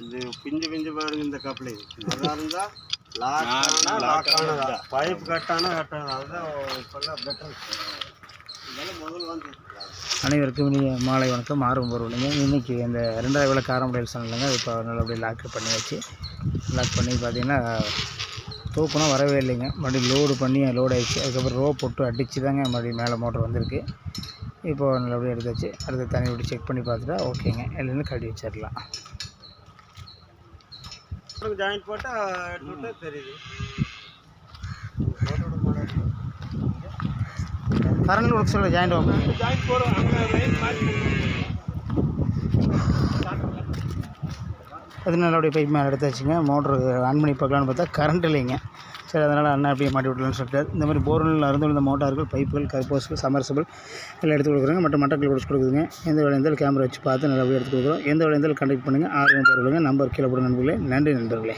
இது பிஞ்சு பாருங்க இந்த கப்ளை நல்லா இருந்தால் லாக் ஆனதா பைப் கட்டானா கட்டானது அதுதான் இப்போல்லாம் பெட்டர். இதெல்லாம் முதல்ல வந்து அனைவருக்கும் இனிய மாலை வணக்கம். ஆர்வம் பொருளுங்க. இன்றைக்கி இந்த 2வது விலை காரமடையில் சொன்னாங்க. இப்போ நல்லபடியாக லாக் பண்ணி வச்சு லாக் பண்ணி பார்த்திங்கன்னா தூக்குனா வரவே இல்லைங்க. மறுபடியும் லோடு பண்ணி லோடு ஆகிடுச்சு. அதுக்கப்புறம் ரோ போட்டு அடித்து தாங்க மறுபடியும் மேலே மோட்டர் வந்திருக்கு. இப்போது நல்லபடியாக எடுத்தாச்சு. அடுத்து தண்ணி விட்டு செக் பண்ணி பார்த்துட்டா ஓகேங்க. இல்லைன்னு கட்டி வச்சிடலாம். ஜாயிண்ட் போட்டால் தெரியுது. கரண்ட் ஒர்க் சொல்ல ஜாயிண்ட் போகிறோம். அது நல்லபடியாக பைப் மேலே எடுத்தாச்சுங்க. மோட்ரு ஆன் பண்ணி பார்க்கலான்னு பார்த்தா கரண்ட் இல்லைங்க. சரி, அதனால் அண்ணா அப்படியே மாட்டி விடலான்னு சொல்லிட்டு இந்த மாதிரி போர்வெல்லில் அருந்து விழுந்த மோட்டார்கள், பைப்புகள், கர்போஸ்கள், சமர்சபிள் எல்லாம் எடுத்து கொடுக்குறாங்க. மட்டங்கள் கொடுத்து கொடுக்குதுங்க. எந்த வேலை இருந்தாலும் கேமரா வச்சு பார்த்து நல்லபடியாக எடுத்து கொடுக்குறோம். எந்த வேலை இருந்தாலும் கண்டக்ட் பண்ணுங்கள். ஆர்வம் பொருளுங்க. நம்பர் கீழே போடுங்க நண்பர்களே. நன்றி நண்பர்களே.